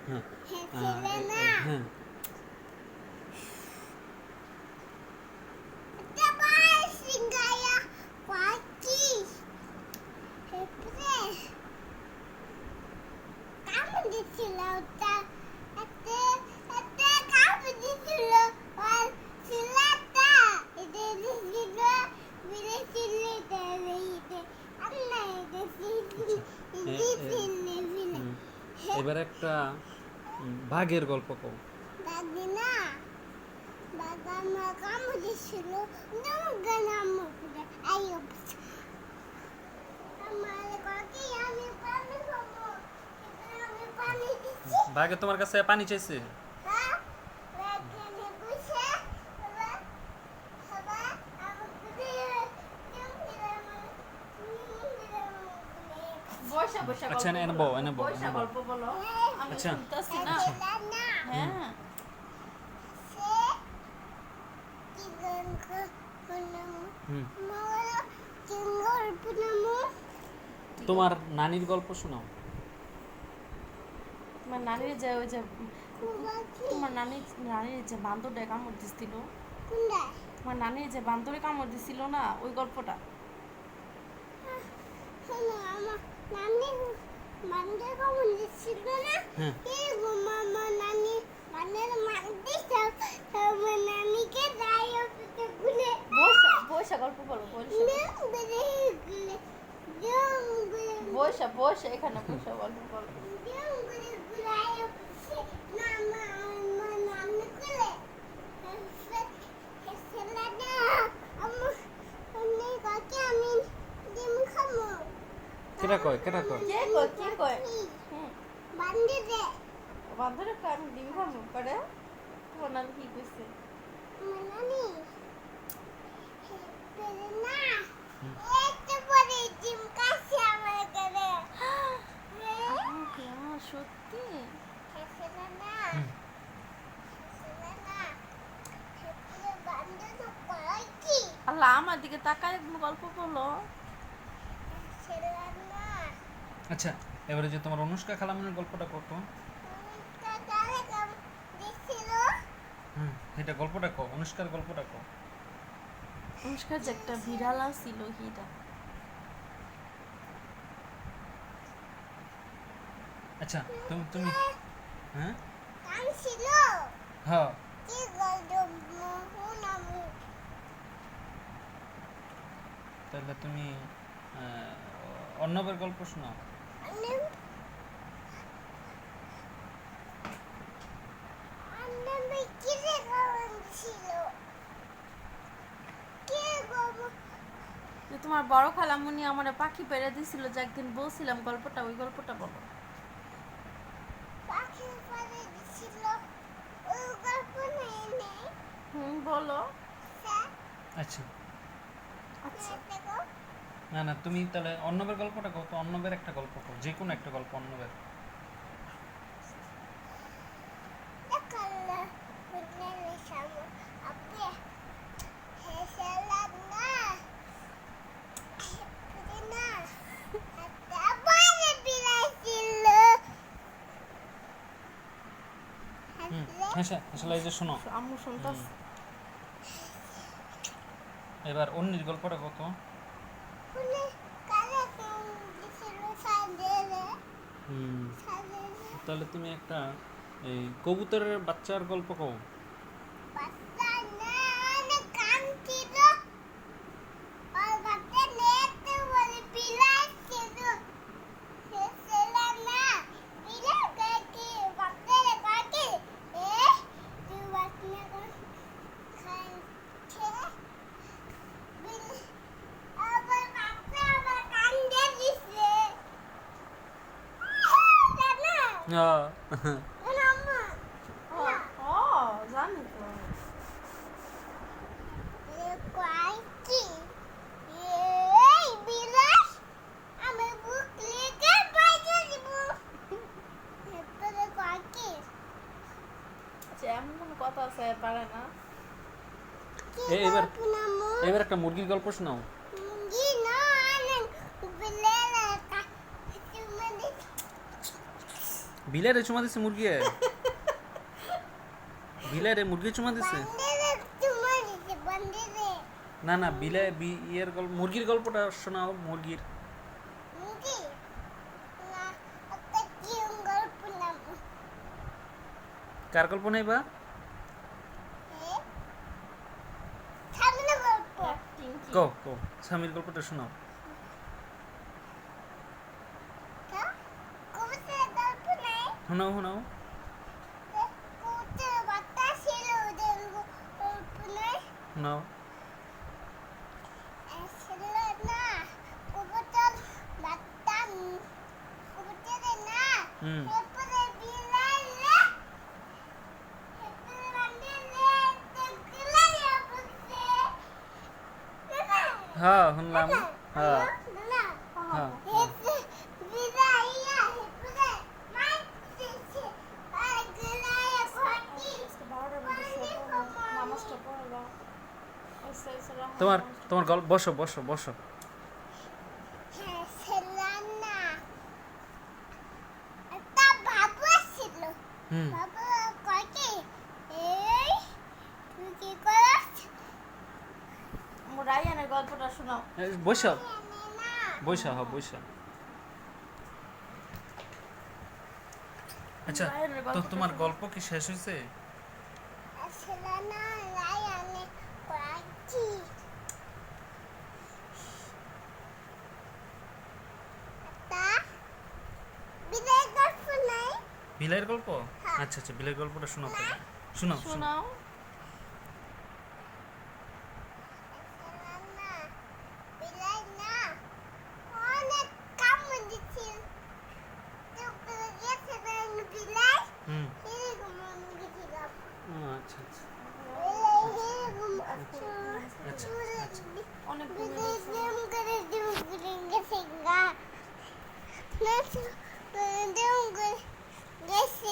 হ্যাঁ ছেলে না হ্যাঁ এটা বাই সিঙ্গায়া পাকি হেপরে কাম দিছিল ওটা এতে এতে কাম দিছিল আর সিলাটা এটা দিছিল বিলে সিলেটা এইতে আন্না এটা সিলে সিলে বিলে এবার একটা বাঘের গল্প কও। দাদি না বাবা মা কাম দিছিল নগনাম করে আইও আমার কাকি আমি পানি খাবো আমি পানি দিছি বাঘে তোমার কাছে পানি চাইছে? হ্যাঁ রাখনে বুঝে বাবা বাবা আমাকে বসা বসা আচ্ছা, এনে বউ, এনে বউ, বসা এনে বউ। গল্প বলো আমি আচ্ছা। শুনতাছি না না হ্যাঁ সে কি গান করলাম হুম মাওলা চিঙ্গর পুনামু তোমার নানির গল্প শোনাও। তোমার নানির যে ওই যে কুবাকি তোমার নানির যে বান্দরটা কামড় দিছিল কুন্ডা তোমার নানির যে বান্দরে কামড় দিছিল না ওই গল্পটা শোনো আমার নানি মানতে কমন দিছিল না হ্যাঁ এই গো মামা নানি মানের মানতে আমার নানিকে যাই অফিসে গুলে বসা বসা গল্প বলো বসা নেম গুলে গুলে জম গুলে বসা বসা এখানে বসা গল্প বলো জম গুলে গুলাই অফিসে মামা আমার নানি গুলে হেসেলাডা আমার আমি কাকে আমি ডিম খামো কেটা কয় কেটা কয়? কে কয় হুম বান্ধে দে বান্দরে কয় আমি ডিম খাবো করে তোমার নানি কি কইছে মানানি পেরে না একটা পরে ডিম কাছে আমার করে সত্যি হেসেলা না হেসেলা না হেসেলা বান্ধে তো কয় কি আল্লাহ আমার দিকে তাকায় গল্প বলো হেসেলা না আচ্ছা, এবারে যে তোমার অনুষ্কা খালামনের গল্পটা কত? কাকারে কাম দিছিল এটা গল্পটা কও, অনুষ্কার গল্পটা কও। অনুষ্কার যে একটা বিড়াল ছিল হিটা আচ্ছা, তুমি তুমি হ্যাঁ কাম ছিল হ্যাঁ কি গল্প মোহনামু তাহলে তুমি অর্ণবের গল্প শোনাও। আমি আমি কি রে কাম ছিল কে গো যে তোমার বড় খালামুনি আমার পাখি পেড়ে দিছিল যে একদিন বলছিলাম গল্পটা ওই গল্পটা বলো পাখি পরে দিছিল ওই গল্প নেই নেই বলো স্যার আচ্ছা আচ্ছা দেখো না না, তুমি তাহলে অর্ণবের গল্পটা কও তো, অর্ণবের একটা গল্প কও, যে কোনো একটা গল্প অর্ণবের। দেখালা বুঝলে সামু আপে হেসেলা না বুঝে না একটা বাইরে বিলাইছিল হ্যাঁ আসলে এই যে শোনো, আম্মু শুনতাস এবার অন্যের গল্পটা কত? ফুলে কালে কাম দিছিল সাদেলে সাদেলে তাহলে তুমি একটা এই কবুতরের বাচ্চার গল্প কও। বাচ্চা না অনেক কাম ছিল আর বাচ্চা নেতে বলে বিলাইছিল হেসেলা না বিলা কাকি বাচ্চা কাকি তুই বাচ্চা খাইছে বিল আবার বাচ্চা আবার কান্দে দিছে জানা আম্মা ও জানি তো কয় কি এই বিলাস আমার বুক লেগে বাইরে দিব এরপরে কয় কি আচ্ছা এমন কোনো কথা আছে পারে না এবার নামু এবার একটা মুরগির গল্প শোনাও। মুঙ্গি না আনেন বিলেলা কা তুমি বিলারে চুমা দিছে মুরগি বিলারে মুরগি চুমা দিছে বান্দিরে তোমার দিছে বান্দিরে না না ইয়ের গল্প মুরগির গল্পটা শোনাও মুরগির মুগি না একটা কি গল্প নাম কার গল্প নেই বা সামনে গল্প Acting কি? কও কও স্বামীর গল্পটা শোনাও তা কবিতার গল্প নাই শোনাও শোনাও কবিতার বার্তা ছিল ওদের গল্প নাই শোনাও ছিল না কবিতার বার্তা কবিতার না হুম এরপরে বিলাইলে এরপরে বান্দিরে দেখলাইয়া বলছে না হ্যাঁ শুনলাম হ্যাঁ না হ্যাঁ আজকে 12টার মধ্যে শোবো না। নামাজটা পড়ে দাও। আস্তে আস্তে রাখো। তোমার গল্প বসো বসো বসো হুম রায়ানের গল্পটা শোনাও। বসো বসো হ্যাঁ বসো আচ্ছা রায়ানের তো গল্পটা তোমার শোনাও। গল্প কি শেষ হয়েছে বিলাইয়ের গল্প হ্যাঁ। আচ্ছা আচ্ছা বিলাইয়ের গল্পটা শোনাও তাহলে। শোনাও শোনাও শোনাও। হুম ও, আচ্ছা আচ্ছা আচ্ছা আচ্ছা অনেক ঘুমিয়ে পড়ছো। Let's go.